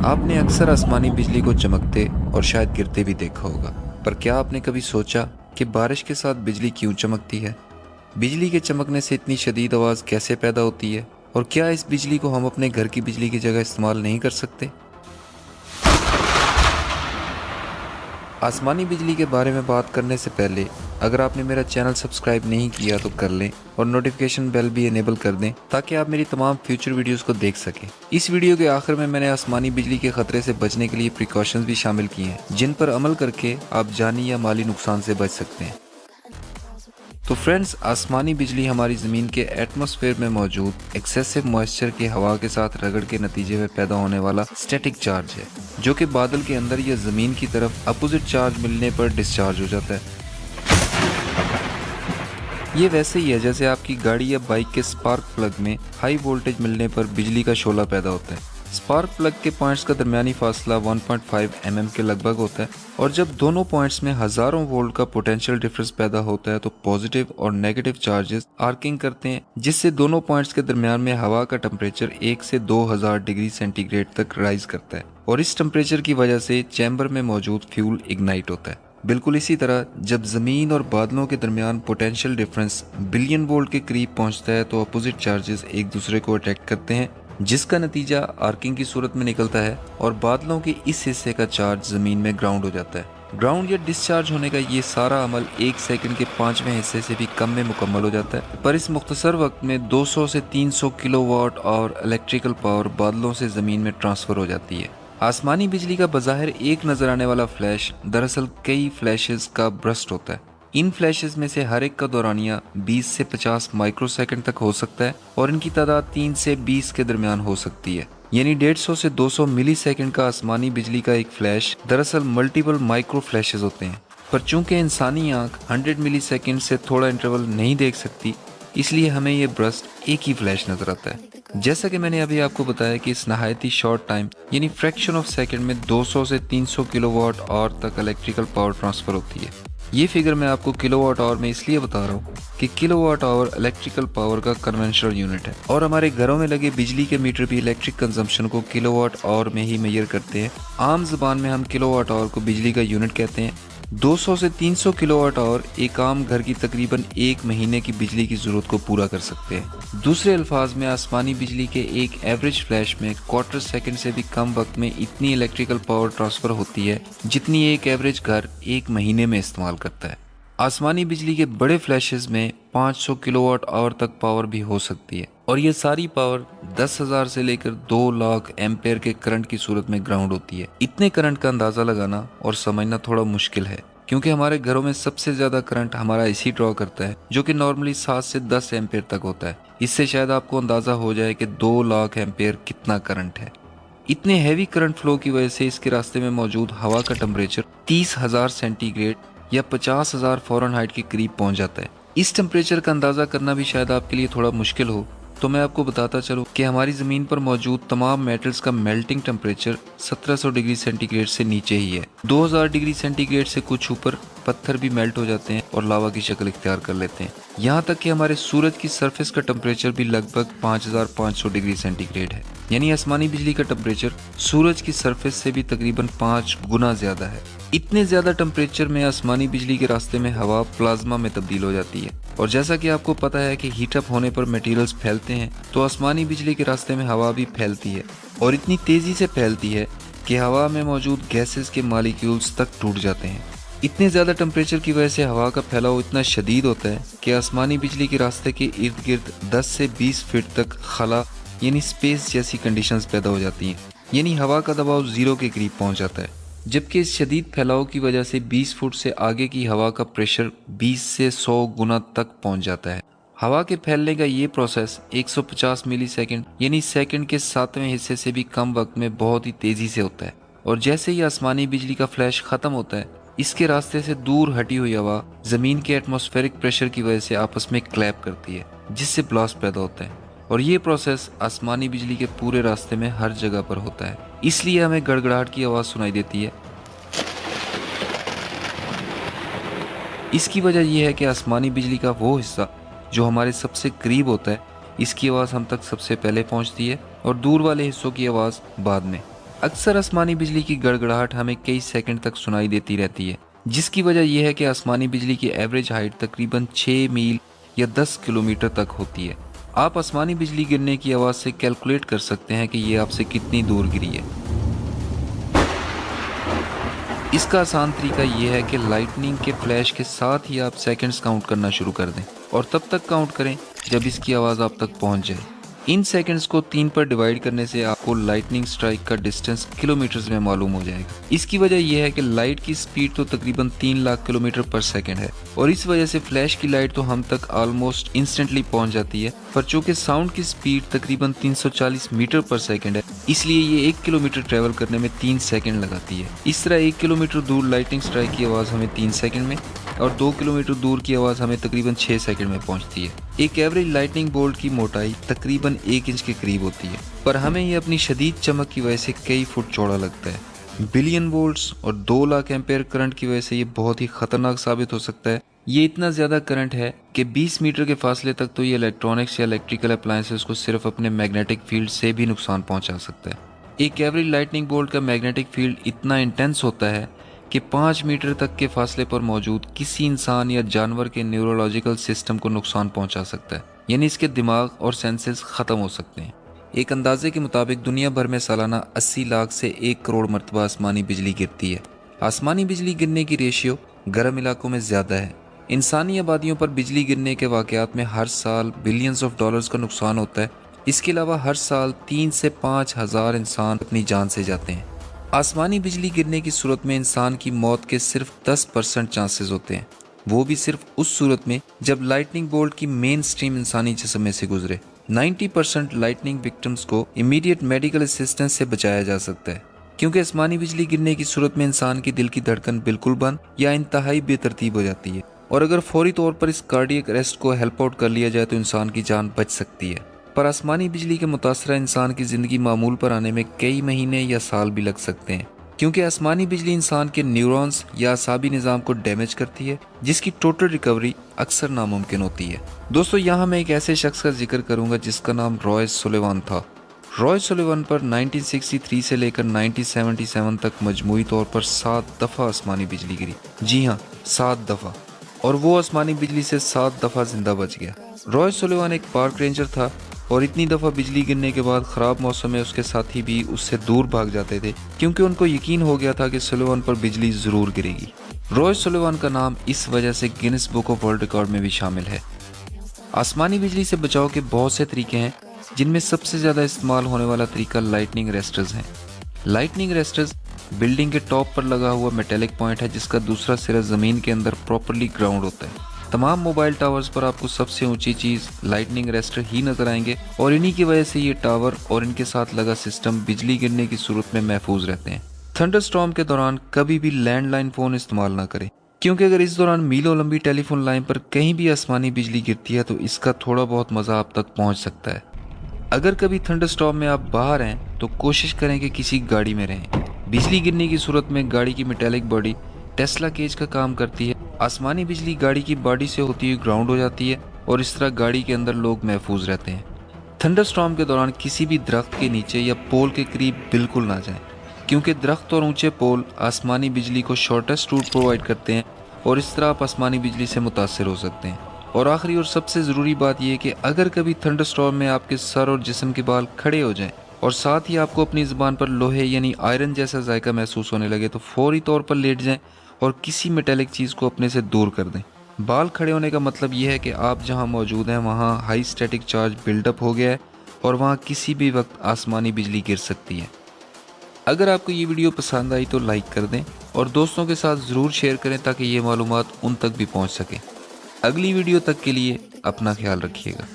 आपने अक्सर आसमानी बिजली को चमकते और शायद गिरते भी देखा होगा, पर क्या आपने कभी सोचा कि बारिश के साथ बिजली क्यों चमकती है? बिजली के चमकने से इतनी शदीद आवाज़ कैसे पैदा होती है और क्या इस बिजली को हम अपने घर की बिजली की जगह इस्तेमाल नहीं कर सकते? आसमानी बिजली के बारे में बात करने से पहले अगर आपने मेरा चैनल सब्सक्राइब नहीं किया तो कर लें और नोटिफिकेशन बेल भी इनेबल कर दें ताकि आप मेरी तमाम फ्यूचर वीडियोस को देख सकें। इस वीडियो के आखिर में मैंने आसमानी बिजली के खतरे से बचने के लिए प्रिकॉशंस भी शामिल किए हैं जिन पर अमल करके आप जानी या माली नुकसान से बच सकते हैं। तो फ्रेंड्स, आसमानी बिजली हमारी ज़मीन के एटमॉस्फेयर में मौजूद एक्सेसिव मॉइस्चर के हवा के साथ रगड़ के नतीजे में पैदा होने वाला स्टैटिक चार्ज है, जो कि बादल के अंदर या ज़मीन की तरफ अपोजिट चार्ज मिलने पर डिस्चार्ज हो जाता है। ये वैसे ही है जैसे आपकी गाड़ी या बाइक के स्पार्क प्लग में हाई वोल्टेज मिलने पर बिजली का शोला पैदा होता है। स्पार्क प्लग के पॉइंट्स का दरमियानी फासला 1.5 mm के लगभग होता है और जब दोनों पॉइंट्स में हजारों वोल्ट का पोटेंशियल डिफरेंस पैदा होता है तो पॉजिटिव और नेगेटिव चार्जेस आर्किंग करते हैं, जिससे दोनों पॉइंट्स के दरमियान में हवा का टेम्परेचर 1 से 2000 डिग्री सेंटीग्रेड तक राइज करता है और इस टेम्परेचर की वजह से चैम्बर में मौजूद फ्यूल इग्नाइट होता है। बिल्कुल इसी तरह जब जमीन और बादलों के दरमियान पोटेंशियल डिफरेंस बिलियन वोल्ट के करीब पहुंचता है तो अपोजिट चार्जेस एक दूसरे को अट्रैक्ट करते हैं, जिसका नतीजा आर्किंग की सूरत में निकलता है और बादलों के इस हिस्से का चार्ज जमीन में ग्राउंड हो जाता है। ग्राउंड या डिस्चार्ज होने का ये सारा अमल 1 सेकंड के 5वें हिस्से से भी कम में मुकम्मल हो जाता है, पर इस मुख्तसर वक्त में 200 से 300 किलोवाट और इलेक्ट्रिकल पावर बादलों से जमीन में ट्रांसफर हो जाती है। आसमानी बिजली का बज़ाहिर एक नजर आने वाला फ्लैश दरअसल कई फ्लैशेस का ब्रस्ट होता है। इन फ्लैशेस में से हर एक का दौरानिया 20 से 50 माइक्रोसेकंड तक हो सकता है और इनकी तादाद 3 से 20 के दरमियान हो सकती है, यानी 150 से 200 मिली सेकंड का आसमानी बिजली का एक फ्लैश दरअसल मल्टीपल माइक्रो फ्लैशेस होते हैं। पर चूंकि इंसानी आंख 100 मिली सेकंड से थोड़ा इंटरवल नहीं देख सकती, इसलिए हमें ये ब्रस्ट एक ही फ्लैश नजर आता है। जैसा कि मैंने अभी आपको बताया कि इस नहायती शॉर्ट टाइम यानी फ्रैक्शन ऑफ सेकंड में 200 से 300 किलोवाट आवर तक इलेक्ट्रिकल पावर ट्रांसफर होती है। ये फिगर मैं आपको किलोवाट आवर में इसलिए बता रहा हूँ कि किलोवाट आवर इलेक्ट्रिकल पावर का कन्वेंशनल यूनिट है और हमारे घरों में लगे बिजली के मीटर भी इलेक्ट्रिक कंजम्पशन को किलोवाट आवर में ही मेजर करते हैं। आम जुबान में हम किलोवाट आवर को बिजली का यूनिट कहते हैं। 200 से 300 किलोवाट आवर एक आम घर की तकरीबन 1 महीने की बिजली की जरूरत को पूरा कर सकते हैं। दूसरे अल्फाज में आसमानी बिजली के एक एवरेज फ्लैश में क्वार्टर सेकंड से भी कम वक्त में इतनी इलेक्ट्रिकल पावर ट्रांसफर होती है जितनी एक एवरेज घर 1 महीने में इस्तेमाल करता है। आसमानी बिजली के बड़े फ्लैशेस में 500 किलोवाट आवर तक पावर भी हो सकती है और ये सारी पावर 10,000 से लेकर 2 लाख एम्पेयर के करंट की सूरत में ग्राउंड होती है। इतने करंट का अंदाजा लगाना और समझना थोड़ा मुश्किल है क्योंकि हमारे घरों में सबसे ज्यादा करंट हमारा एसी ड्रॉ करता है, जो कि नॉर्मली 7 से 10 एम्पेयर तक होता है। इससे शायद आपको अंदाजा हो जाए कि 2 लाख एम्पेयर कितना करंट है। इतने हैवी करंट फ्लो की वजह से इसके रास्ते में मौजूद हवा का टेम्परेचर 30,000 सेंटीग्रेड या 50,000 फ़ारेनहाइट के करीब पहुंच जाता है। इस टेम्परेचर का अंदाजा करना भी शायद आपके लिए थोड़ा मुश्किल हो, तो मैं आपको बताता चलूं कि हमारी ज़मीन पर मौजूद तमाम मेटल्स का मेल्टिंग टेम्परेचर 1700 डिग्री सेंटीग्रेड से नीचे ही है। 2000 डिग्री सेंटीग्रेड से कुछ ऊपर पत्थर भी मेल्ट हो जाते हैं और लावा की शक्ल इख्तियार कर लेते हैं। यहाँ तक कि हमारे सूरज की सरफेस का टेम्परेचर भी लगभग 5500 डिग्री सेंटीग्रेड है, यानी आसमानी बिजली का टेम्परेचर सूरज की सरफेस से भी तकरीबन 5 गुना ज्यादा है। इतने ज्यादा टेम्परेचर में आसमानी बिजली के रास्ते में हवा प्लाज्मा में तब्दील हो जाती है और जैसा कि आपको पता है कि हीट अप होने पर मटेरियल्स फैलते हैं, तो आसमानी बिजली के रास्ते में हवा भी फैलती है और इतनी तेजी से फैलती है कि हवा में मौजूद गैसेस के मॉलिक्यूल्स तक टूट जाते हैं। इतने ज़्यादा टेम्परेचर की वजह से हवा का फैलाव इतना शदीद होता है कि आसमानी बिजली के रास्ते के इर्द गिर्द 10 से 20 फीट तक खला यानी स्पेस जैसी कंडीशंस पैदा हो जाती हैं, यानी हवा का दबाव 0 के करीब पहुंच जाता है। जबकि इस शदीद फैलाव की वजह से 20 फुट से आगे की हवा का प्रेशर 20 से 100 गुना तक पहुंच जाता है। हवा के फैलने का ये प्रोसेस 150 मिली सेकेंड यानी सेकंड के 7वें हिस्से से भी कम वक्त में बहुत ही तेजी से होता है और जैसे ही आसमानी बिजली का फ्लैश खत्म होता है, इसके रास्ते से दूर हटी हुई हवा जमीन के एटमॉस्फेरिक प्रेशर की वजह से आपस में क्लैप करती है, जिससे ब्लास्ट पैदा होता है और ये प्रोसेस आसमानी बिजली के पूरे रास्ते में हर जगह पर होता है। इसलिए हमें गड़गड़ाहट की आवाज़ सुनाई देती है। इसकी वजह यह है कि आसमानी बिजली का वो हिस्सा जो हमारे सबसे करीब होता है, इसकी आवाज़ हम तक सबसे पहले पहुंचती है और दूर वाले हिस्सों की आवाज़ बाद में। अक्सर आसमानी बिजली की गड़गड़ाहट हमें कई सेकंड तक सुनाई देती रहती है, जिसकी वजह यह है कि आसमानी बिजली की एवरेज हाइट तकरीबन 6 मील या 10 किलोमीटर तक होती है। आप आसमानी बिजली गिरने की आवाज़ से कैलकुलेट कर सकते हैं कि ये आपसे कितनी दूर गिरी है। इसका आसान तरीका यह है कि लाइटनिंग के फ्लैश के साथ ही आप सेकंड्स काउंट करना शुरू कर दें और तब तक काउंट करें जब इसकी आवाज़ आप तक पहुंच जाए। इन सेकंड्स को 3 पर डिवाइड करने से आपको लाइटनिंग स्ट्राइक का डिस्टेंस किलोमीटर्स में मालूम हो जाएगा। इसकी वजह यह है कि लाइट की स्पीड तो तकरीबन 3 लाख किलोमीटर पर सेकंड है और इस वजह से फ्लैश की लाइट तो हम तक ऑलमोस्ट इंस्टेंटली पहुंच जाती है, पर चूंकि साउंड की स्पीड तकरीबन 340 मीटर पर सेकंड है, इसलिए ये 1 किलोमीटर ट्रेवल करने में 3 सेकंड लगाती है। इस तरह 1 किलोमीटर दूर लाइटनिंग स्ट्राइक की आवाज़ हमें 3 सेकंड में और 2 किलोमीटर दूर की आवाज़ हमें तकरीबन 6 सेकंड में पहुंचती है। एक एवरेज लाइटनिंग बोल्ट की मोटाई तकरीबन 1 इंच के करीब होती है, पर हमें ये अपनी शदीद चमक की वजह से कई फुट चौड़ा लगता है। बिलियन वोल्ट्स और 2 लाख एम्पेयर करंट की वजह से ये बहुत ही खतरनाक साबित हो सकता है। ये इतना ज़्यादा करंट है कि 20 मीटर के फासले तक तो ये इलेक्ट्रॉनिक्स या इलेक्ट्रिकल अप्लायंसेस को सिर्फ अपने मैग्नेटिक फील्ड से भी नुकसान पहुंचा सकता है। एक एवरेज लाइटनिंग बोल्ट का मैग्नेटिक फील्ड इतना इंटेंस होता है कि 5 मीटर तक के फासले पर मौजूद किसी इंसान या जानवर के न्यूरोलॉजिकल सिस्टम को नुकसान पहुंचा सकता है, यानी इसके दिमाग और सेंसेस ख़त्म हो सकते हैं। एक अंदाजे के मुताबिक दुनिया भर में सालाना 80 लाख से 1 करोड़ मरतबा आसमानी बिजली गिरती है। आसमानी बिजली गिरने की रेशियो गर्म इलाकों में ज़्यादा है। इंसानी आबादियों पर बिजली गिरने के वाक़यात में हर साल बिलियंस ऑफ डॉलर्स का नुकसान होता है। इसके अलावा हर साल 3 से 5 हज़ार इंसान अपनी जान से जाते हैं। आसमानी बिजली गिरने की सूरत में इंसान की मौत के सिर्फ 10% चांसेस होते हैं, वो भी सिर्फ उस सूरत में जब लाइटनिंग बोल्ट की मेन स्ट्रीम इंसानी जिस्म में से गुजरे। 90% लाइटनिंग विक्टिम्स को इमीडिएट मेडिकल असिस्टेंस से बचाया जा सकता है, क्योंकि आसमानी बिजली गिरने की सूरत में इंसान की दिल की धड़कन बिल्कुल बंद या इंतहाई बेतरतीब हो जाती है, और अगर फौरी तौर पर इस कार्डियक अरेस्ट को हेल्प आउट कर लिया जाए तो इंसान की जान बच सकती है। पर आसमानी बिजली के मुतासरा इंसान की ज़िंदगी मामूल पर आने में कई महीने या साल भी लग सकते हैं, क्योंकि आसमानी बिजली इंसान के न्यूरॉन्स या असाबी निज़ाम को डैमेज करती है, जिसकी टोटल रिकवरी अक्सर नामुमकिन होती है। दोस्तों, यहाँ मैं एक ऐसे शख्स का जिक्र करूँगा जिसका नाम रॉय सुलिवान था। रॉय सुलिवान पर 1963 से लेकर 1977 तक मजमूई तौर पर 7 दफ़ा आसमानी बिजली गिरी। जी हाँ, 7 दफ़ा, और वो आसमानी बिजली से 7 दफ़ा जिंदा बच गया। रॉय सुलिवान एक पार्क रेंजर था और इतनी दफ़ा बिजली गिरने के बाद ख़राब मौसम में उसके साथी भी उससे दूर भाग जाते थे, क्योंकि उनको यकीन हो गया था कि सुलिवान पर बिजली ज़रूर गिरेगी। रॉय सुलिवान का नाम इस वजह से Guinness book of world record में भी शामिल है। आसमानी बिजली से बचाव के बहुत से तरीके हैं, जिनमें सबसे ज़्यादा इस्तेमाल होने वाला तरीका लाइटनिंग अरेस्टर्स हैं। लाइटनिंग अरेस्टर्स बिल्डिंग के टॉप पर लगा हुआ मेटेलिक पॉइंट है, जिसका दूसरा सिरा ज़मीन के अंदर प्रॉपरली ग्राउंड होता है। तमाम मोबाइल टावर्स पर आपको सबसे ऊंची चीज़ लाइटनिंग अरेस्टर ही नजर आएंगे, और इन्हीं की वजह से ये टावर और इनके साथ लगा सिस्टम बिजली गिरने की सूरत में महफूज रहते हैं। थंडरस्टॉर्म के दौरान कभी भी लैंडलाइन फ़ोन इस्तेमाल ना करें, क्योंकि अगर इस दौरान मीलों लंबी टेलीफोन लाइन पर कहीं भी आसमानी बिजली गिरती है तो इसका थोड़ा बहुत मज़ा आप तक पहुँच सकता है। अगर कभी थंडरस्टॉर्म में आप बाहर हैं तो कोशिश करें कि किसी गाड़ी में रहें। बिजली गिरने की सूरत में गाड़ी की मेटेलिक बॉडी टेस्ला केज का काम करती है। आसमानी बिजली गाड़ी की बॉडी से होती हुई ग्राउंड हो जाती है और इस तरह गाड़ी के अंदर लोग महफूज रहते हैं। थंडरस्टॉर्म के दौरान किसी भी दरख्त के नीचे या पोल के करीब बिल्कुल ना जाएं, क्योंकि दरख्त और ऊंचे पोल आसमानी बिजली को शॉर्टेस्ट रूट प्रोवाइड करते हैं और इस तरह आप आसमानी बिजली से मुतासर हो सकते हैं। और आखिरी और सबसे ज़रूरी बात यह है कि अगर कभी थंडरस्टॉर्म में आपके सर और जिस्म के बाल खड़े हो जाएं और साथ ही आपको अपनी ज़ुबान पर लोहे यानी आयरन जैसा जायका महसूस होने लगे तो फौरी तौर पर लेट जाएं और किसी मेटेलिक चीज़ को अपने से दूर कर दें। बाल खड़े होने का मतलब यह है कि आप जहां मौजूद हैं वहां हाई स्टैटिक चार्ज बिल्डअप हो गया है और वहां किसी भी वक्त आसमानी बिजली गिर सकती है। अगर आपको ये वीडियो पसंद आई तो लाइक कर दें और दोस्तों के साथ ज़रूर शेयर करें ताकि ये मालूमात उन तक भी पहुंच सके। अगली वीडियो तक के लिए अपना ख्याल रखिएगा।